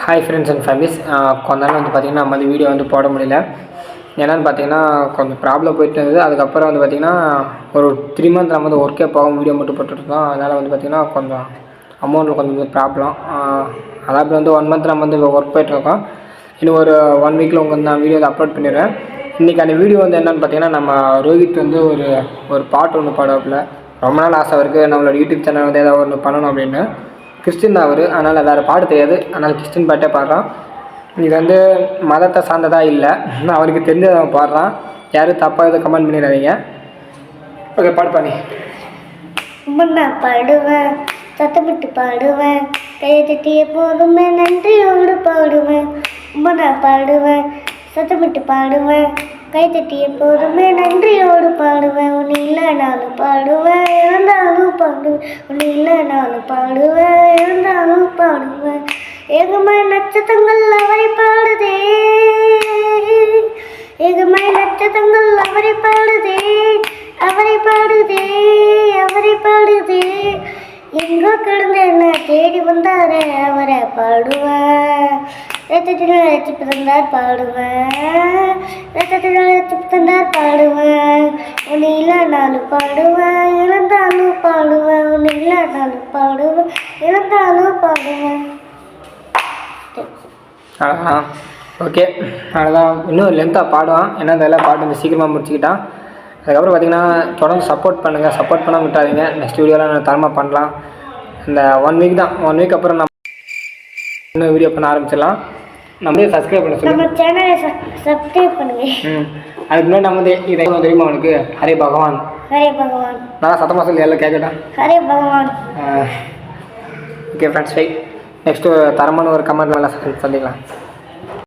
Hi friends and families. கொஞ்ச நாள் வந்து பார்த்திங்கன்னா நம்ம வந்து வீடியோ வந்து போட முடியல. என்னென்னு பார்த்தீங்கன்னா கொஞ்சம் ப்ராப்ளம் போயிட்டு இருந்தது. அதுக்கப்புறம் வந்து பார்த்திங்கன்னா ஒரு 3 மந்த் நம்ம வந்து ஒர்க்கே போகாமல் வீடியோ மட்டும் போட்டுருந்தோம். அதனால் வந்து பார்த்திங்கன்னா கொஞ்சம் அமௌண்ட்டில் கொஞ்சம் ப்ராப்ளம். அதாவது வந்து 1 மந்த் நம்ம வந்து ஒர்க் போய்ட்டுருக்கோம். இன்னும் ஒரு 1 வீக்கில் உங்களுக்கு நான் வீடியோ வந்து அப்லோட் பண்ணிடுறேன். இன்றைக்கி அந்த வீடியோ வந்து என்னென்னு பார்த்தீங்கன்னா நம்ம ரோஹித் வந்து ஒரு பாட்டு ஒன்று பாடுவாப்பில். ரொம்ப நாள் ஆசை இருக்குது நம்மளோட யூடியூப் சேனல் வந்து ஏதாவது ஒன்று பண்ணணும் அப்படின்னு. கிறிஸ்டின் தான் அவர், அதனால் வேறு பாட்டு தெரியாது, அதனால் கிறிஸ்டின் பாட்டே பாடுறான். இது வந்து மதத்தை சார்ந்ததாக இல்லை, அவருக்கு தெரிஞ்சதை அவன் பாடுறான். யாரும் தப்பாக எதுவும் கமெண்ட் பண்ணிடாதீங்க. ஓகே, பாடு பண்ணி நான் பாடுவேன், சத்தமிட்டு பாடுவேன், கையை தட்டிய போதுமே நன்றியோடு பாடுவேன். நான் பாடுவேன், சத்தமிட்டு பாடுவேன், கை தட்டிய போதுமே நன்றியோடு பாடுவேன். ஒன்று இல்லைனாலும் பாடுவேன், இறந்தாலும் பாடுவேன். ஒன்று இல்லைனாலும் பாடுவேன், இறந்தாலும் பாடுவேன். ஏகமாய் நட்சத்திரங்கள் அவரை பாடுதே, ஏகமாய் நட்சத்திரங்கள் அவரை பாடுதே, அவரை பாடுதே, அவரை பாடுதே. எங்கோ கிடந்த என்ன தேடி வந்தாரே அவரை பாடுவேன். ரத்தத்தினால் ரசிப்பு தந்தார் பாடுவேன், ரத்தத்தினால் ரசிப்பு தந்தார் பாடுவேன். ஒன்று இல்லைனாலும் பாடுவேன், இறந்தாலும் பாடுவேன். ஒன்று இல்லைனாலும் பாடுவேன், இறந்தாலும் பாடுவேன். ஓகே, அவ்வளோதான். இன்னும் லென்த்தாக பாடுவான், ஏன்னா இதெல்லாம் பாட்டு வந்து சீக்கிரமாக முடிச்சுக்கிட்டான். அதுக்கப்புறம் பார்த்திங்கன்னா தொடர்ந்து சப்போர்ட் பண்ணுங்கள், சப்போர்ட் பண்ணாமல் விட்டாதீங்க. நெக்ஸ்ட் வீடியோவில் நான் தரமாக பண்ணலாம். இந்த 1 வீக் தான், 1 வீக் அப்புறம் நம்ம இன்னும் வீடியோ பண்ண ஆரம்பிச்சிடலாம். நம்மளே சப்ஸ்கிரைப் பண்ண சொல்லி நம்ம சேனலை சப்ஸ்கிரைப் பண்ணுங்க. அதுக்கு முன்னாடி நம்ம வந்து இதை தெரியுமா அவனுக்கு? ஹரே பகவான், ஹரே பகவான். நல்லா சத்தமாக சொல்லி எல்லாம் கேட்கட்டும். ஹரே பகவான். ஓகே ஃப்ரெண்ட்ஸ், நெக்ஸ்ட்டு தரமான ஒரு கமெண்ட் மேலே சந்திக்கலாம்.